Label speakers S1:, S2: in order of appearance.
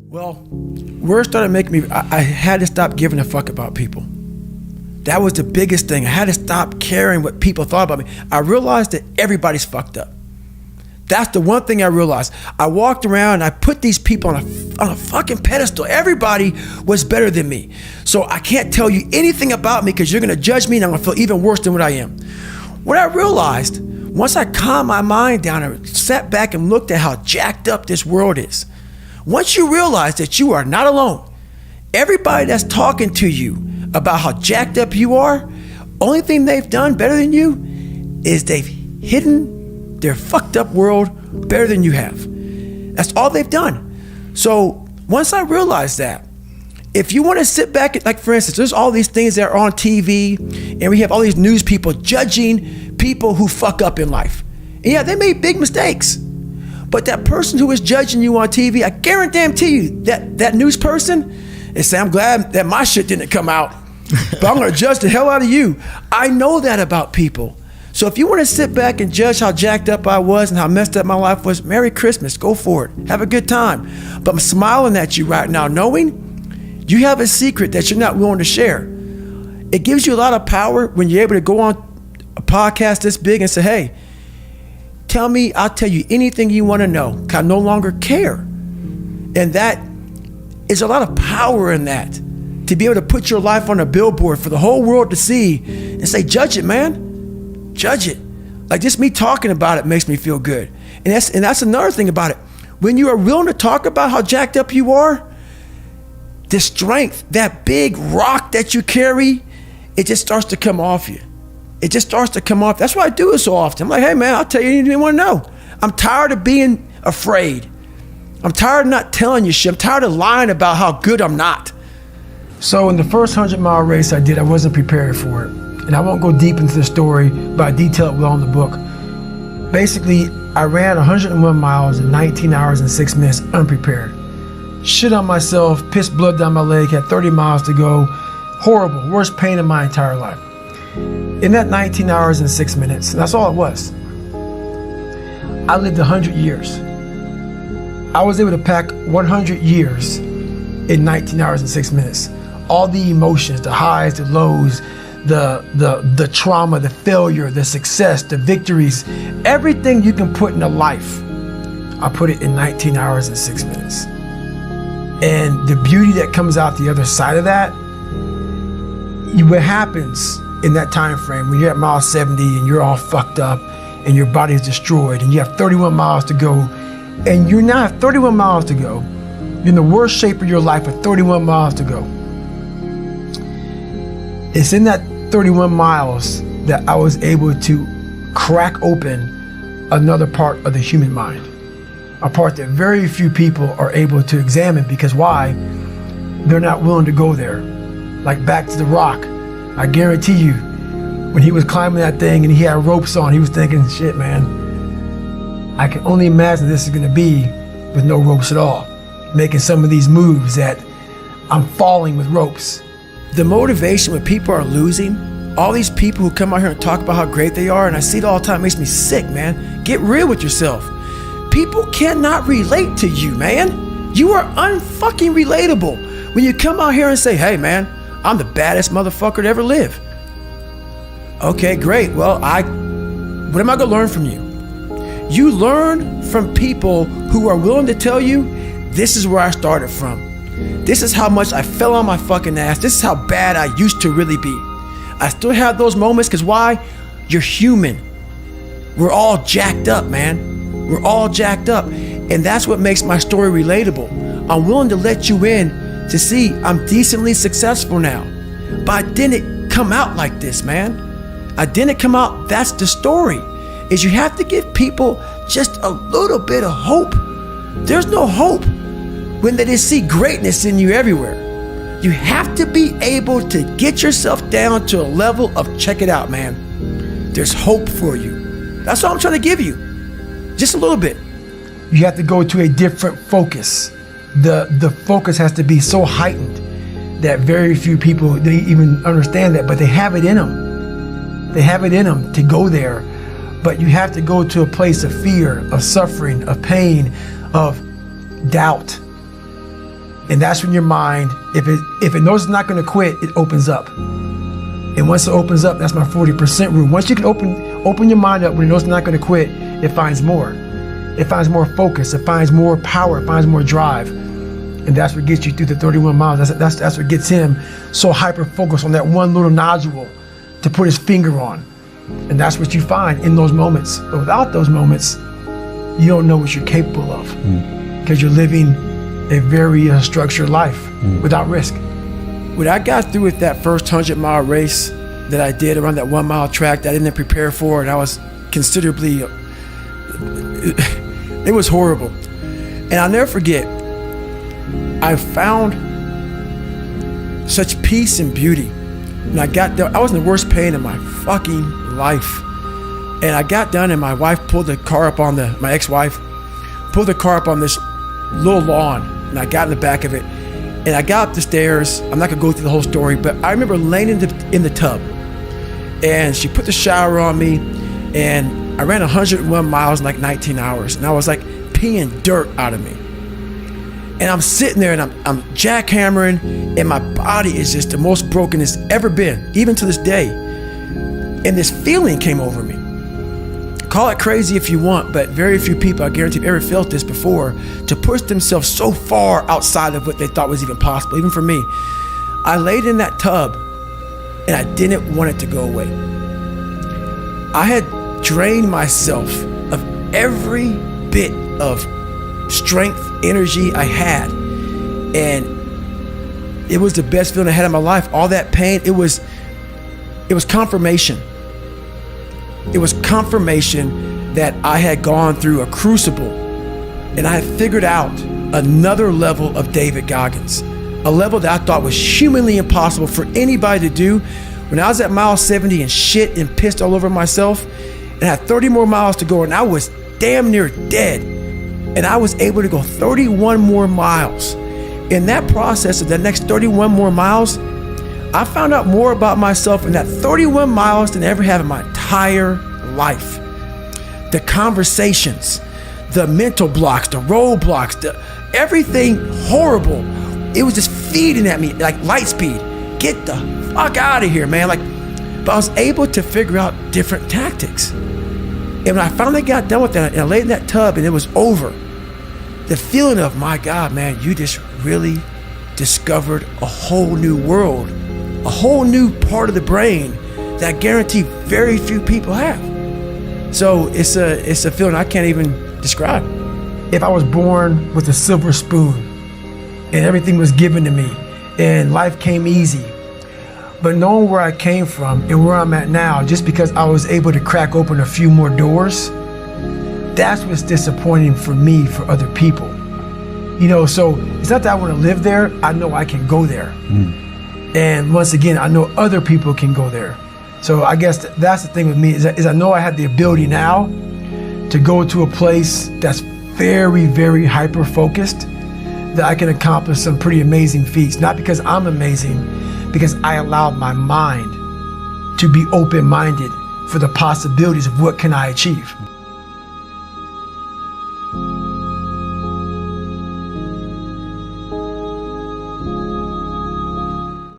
S1: Well, words started making me, I had to stop giving a fuck about people. That was the biggest thing. I had to stop caring what people thought about me. I realized that everybody's fucked up. That's the one thing I realized. I walked around and I put these people on a fucking pedestal. Everybody was better than me. So I can't tell you anything about me because you're gonna judge me and I'm gonna feel even worse than what I am. What I realized, once I calmed my mind down and sat back and looked at how jacked up this world is, once you realize that you are not alone, everybody that's talking to you about how jacked up you are, only thing they've done better than you is they've hidden their fucked up world better than you have. That's all they've done. So once I realized that, if you want to sit back, like for instance, there's all these things that are on TV and we have all these news people judging people who fuck up in life. And yeah, they made big mistakes. But that person who is judging you on TV, I guarantee you that news person is saying, I'm glad that my shit didn't come out, but I'm gonna judge the hell out of you. I know that about people. So if you want to sit back and judge how jacked up I was and how messed up my life was, Merry Christmas, go for it. Have a good time. But I'm smiling at you right now, knowing you have a secret that you're not willing to share. It gives you a lot of power when you're able to go on a podcast this big and say, hey, tell me, I'll tell you anything you want to know, 'cause I no longer care. And that is a lot of power in that, to be able to put your life on a billboard for the whole world to see and say, judge it, man. Judge it. Like just me talking about it makes me feel good. And that's another thing about it. When you are willing to talk about how jacked up you are, the strength, that big rock that you carry, it just starts to come off you. It just starts to come off. That's why I do it so often. I'm like, hey man, I'll tell you anything you want to know. I'm tired of being afraid. I'm tired of not telling you shit. I'm tired of lying about how good I'm not. So in the first 100-mile race I did, I wasn't prepared for it. And I won't go deep into the story, but I detail it well in the book. Basically, I ran 101 miles in 19 hours and 6 minutes unprepared. Shit on myself, pissed blood down my leg, had 30 miles to go. Horrible, worst pain in my entire life. In that 19 hours and 6 minutes, that's all it was. I lived 100 years. I was able to pack 100 years in 19 hours and 6 minutes. All the emotions, the highs, the lows, the trauma, the failure, the success, the victories, everything you can put in a life, I put it in 19 hours and 6 minutes. And the beauty that comes out the other side of that, what happens in that time frame when you're at mile 70 and you're all fucked up and your body is destroyed and you have 31 miles to go, and you now have 31 miles to go, you're in the worst shape of your life with 31 miles to go. It's in that 31 miles that I was able to crack open another part of the human mind, a part that very few people are able to examine. Because why? They're not willing to go there. Like back to the rock, I guarantee you, when he was climbing that thing and he had ropes on, he was thinking, shit man, I can only imagine this is gonna be with no ropes at all, making some of these moves that I'm falling with ropes. The motivation when people are losing, all these people who come out here and talk about how great they are, and I see it all the time, it makes me sick, man. Get real with yourself. People cannot relate to you, man. You are unfucking relatable when you come out here and say, hey man, I'm the baddest motherfucker to ever live. Okay, great. Well, what am I gonna learn from you? You learn from people who are willing to tell you, this is where I started from. This is how much I fell on my fucking ass. This is how bad I used to really be. I still have those moments, because why? You're human. We're all jacked up, man. We're all jacked up. And that's what makes my story relatable. I'm willing to let you in to see I'm decently successful now. But I didn't come out like this, man. I didn't come out, that's the story, is you have to give people just a little bit of hope. There's no hope when they just see greatness in you everywhere. You have to be able to get yourself down to a level of check it out, man. There's hope for you. That's all I'm trying to give you. Just a little bit. You have to go to a different focus. The focus has to be so heightened that very few people, they even understand that, but they have it in them. They have it in them to go there. But you have to go to a place of fear, of suffering, of pain, of doubt. And that's when your mind, if it knows it's not going to quit, it opens up. And once it opens up, that's my 40% rule. Once you can open your mind up when it knows it's not going to quit, it finds more. It finds more focus. It finds more power. It finds more drive. And that's what gets you through the 31 miles. That's what gets him so hyper-focused on that one little nodule to put his finger on. And that's what you find in those moments. But without those moments, you don't know what you're capable of, because you're living a very structured life without risk. When I got through with that first 100-mile race that I did around that 1 mile track that I didn't prepare for, and I was considerably, it was horrible. And I'll never forget, I found such peace and beauty. And I got there, I was in the worst pain of my fucking life. And I got done and my wife pulled the car up on my ex-wife, pulled the car up on this little lawn, and I got in the back of it. And I got up the stairs. I'm not gonna go through the whole story, but I remember laying in the tub, and she put the shower on me, and I ran 101 miles in like 19 hours, and I was like peeing dirt out of me. And I'm sitting there and I'm jackhammering, and my body is just the most broken it's ever been, even to this day. And this feeling came over me. Call it crazy if you want, but very few people, I guarantee, have ever felt this before, to push themselves so far outside of what they thought was even possible, even for me. I laid in that tub and I didn't want it to go away. I had drained myself of every bit of strength, energy I had, and it was the best feeling I had in my life. All that pain, it was confirmation. It was confirmation that I had gone through a crucible, and I had figured out another level of David Goggins, a level that I thought was humanly impossible for anybody to do. When I was at mile 70 and shit and pissed all over myself, and I had 30 more miles to go, and I was damn near dead, and I was able to go 31 more miles. In that process of the next 31 more miles, I found out more about myself in that 31 miles than I ever have in my entire life. The conversations, the mental blocks, the roadblocks, everything horrible, it was just feeding at me like light speed. Get the fuck out of here, man. But I was able to figure out different tactics. And when I finally got done with that, and I laid in that tub and it was over, the feeling of, my God, man, you just really discovered a whole new world, a whole new part of the brain that I guarantee very few people have. So it's a feeling I can't even describe. If I was born with a silver spoon and everything was given to me and life came easy, but knowing where I came from and where I'm at now, just because I was able to crack open a few more doors, that's what's disappointing for me, for other people. So it's not that I want to live there, I know I can go there. And once again, I know other people can go there. So I guess that's the thing with me, is I know I have the ability now to go to a place that's very, very hyper-focused, that I can accomplish some pretty amazing feats. Not because I'm amazing, because I allowed my mind to be open-minded for the possibilities of what can I achieve.